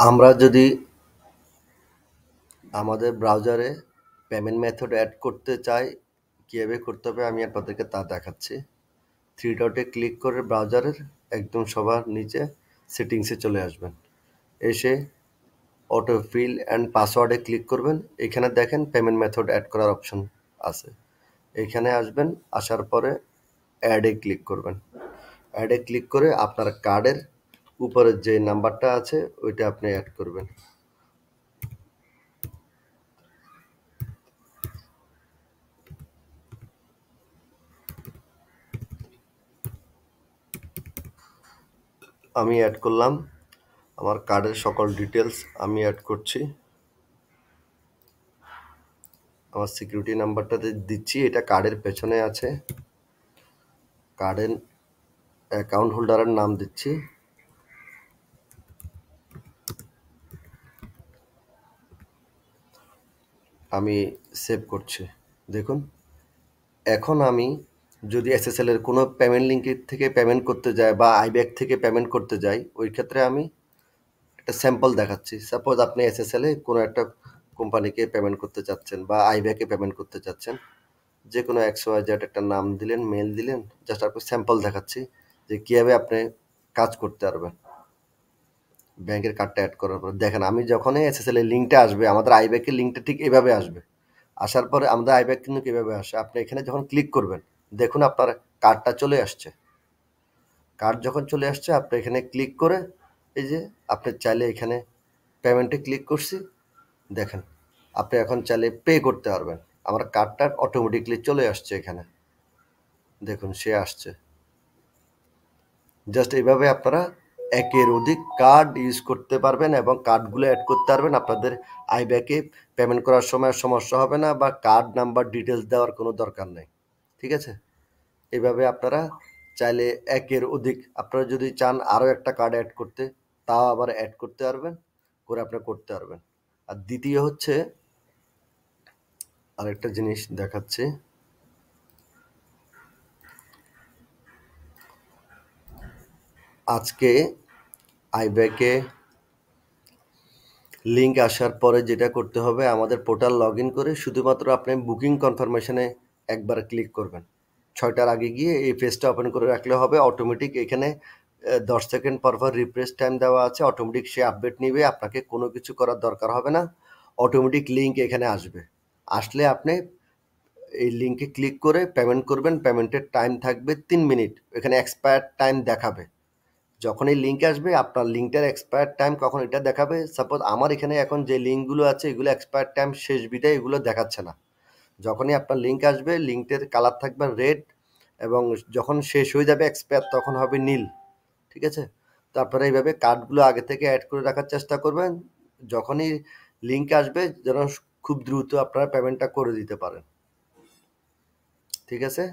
আমরা যদি আমাদের ব্রাউজারে পেমেন্ট মেথড অ্যাড করতে চাই, কীভাবে করতে হবে আমি আপনাদেরকে তা দেখাচ্ছি। থ্রি ডটে ক্লিক করে ব্রাউজারের একদম সবার নিচে সেটিংসে চলে আসবেন। এসে অটো ফিল অ্যান্ড পাসওয়ার্ডে ক্লিক করবেন। এখানে দেখেন পেমেন্ট মেথড অ্যাড করার অপশন আছে। এখানে আসবেন, আসার পরে অ্যাডে ক্লিক করবেন। অ্যাডে ক্লিক করে আপনার কার্ডের উপরে যে নাম্বারটা আছে ওইটা আপনি অ্যাড করবেন। আমি অ্যাড করলাম, আমার কার্ডের সকল ডিটেলস আমি অ্যাড করছি। আমার সিকিউরিটি নাম্বারটা দিচ্ছি, এটা কার্ডের পেছনে আছে। কার্ডের অ্যাকাউন্ট হোল্ডারের নাম দিচ্ছি। আমি সেভ করছি। দেখুন, এখন আমি যদি এসএসএল এর কোনো পেমেন্ট লিঙ্কের থেকে পেমেন্ট করতে যাই বা আইব্যাক থেকে পেমেন্ট করতে যাই, ওই ক্ষেত্রে আমি একটা স্যাম্পল দেখাচ্ছি। সাপোজ আপনি এসএসএল এ কোনো একটা কোম্পানিকে পেমেন্ট করতে চাচ্ছেন বা আইব্যাকে পেমেন্ট করতে চাচ্ছেন, যে কোনো XYZ একটা নাম দিলেন, মেল দিলেন, জাস্ট আপনি স্যাম্পল দেখাচ্ছি যে কীভাবে আপনি কাজ করতে পারবেন ব্যাংকের কার্ডটা অ্যাড করার পর। দেখেন, আমি যখনই এসএসএল এর লিঙ্কটা আসবে, আমাদের আইব্যাকের লিঙ্কটা ঠিক এভাবে আসবে। আসার পরে আমাদের আইব্যাক কিন্তু কীভাবে আসে, আপনি এখানে যখন ক্লিক করবেন দেখুন আপনার কার্ডটা চলে আসছে। কার্ড যখন চলে আসছে, আপনি এখানে ক্লিক করে এই যে আপনি চাইলে এখানে পেমেন্টে ক্লিক করছি, দেখেন আপনি এখন চাইলে পে করতে পারবেন। আমার কার্ডটা অটোমেটিকলি চলে আসছে এখানে, দেখুন সে আসছে। জাস্ট এইভাবে আপনারা একের অধিক কার্ড ইউজ করতে পারবেন এবং কার্ডগুলো অ্যাড করতে পারবেন। আপনাদের আইব্যাকে পেমেন্ট করার সময় সমস্যা হবে না বা কার্ড নাম্বার ডিটেলস দেওয়ার কোনো দরকার নেই। ঠিক আছে? এভাবে আপনারা চাইলে একের অধিক, আপনারা যদি চান আরও একটা কার্ড অ্যাড করতে, তাও আবার অ্যাড করতে পারবেন, করে আপনি করতে পারবেন। আর দ্বিতীয় হচ্ছে আরেকটা জিনিস দেখাচ্ছি। আজকে আইব্যাকে লিঙ্ক আসার পরে যেটা করতে হবে, আমাদের পোর্টাল লগ ইন করে শুধুমাত্র আপনি বুকিং কনফার্মেশনে একবার ক্লিক করবেন। 6টার আগে গিয়ে এই পেজটা ওপেন করে রাখলে হবে। অটোমেটিক এখানে 10 সেকেন্ড পর রিফ্রেশ টাইম দেওয়া আছে। অটোমেটিক সে আপডেট নিবে, আপনাকে কোনো কিছু করার দরকার হবে না। অটোমেটিক লিঙ্ক এখানে আসবে। আসলে আপনি এই লিঙ্কে ক্লিক করে পেমেন্ট করবেন। পেমেন্টের টাইম থাকবে 3 মিনিট। এখানে এক্সপায়ার টাইম দেখাবে। যখন এই লিঙ্ক আসবে, আপনার লিঙ্কটার এক্সপায়ার টাইম কখন এটা দেখাবে। সাপোজ আমার এখানে এখন যে লিঙ্কগুলো আছে এগুলো এক্সপায়ার টাইম শেষ বিদায় এগুলো দেখাচ্ছে না। যখনই আপনার লিঙ্ক আসবে, লিঙ্কটার কালার থাকবে রেড এবং যখন শেষ হয়ে যাবে এক্সপায়ার তখন হবে নীল। ঠিক আছে? তো আপনারা এইভাবে কার্ডগুলো আগে থেকে অ্যাড করে রাখার চেষ্টা করবেন। যখনই লিঙ্ক আসবে যেন খুব দ্রুত আপনারা পেমেন্টটা করে দিতে পারেন। ঠিক আছে?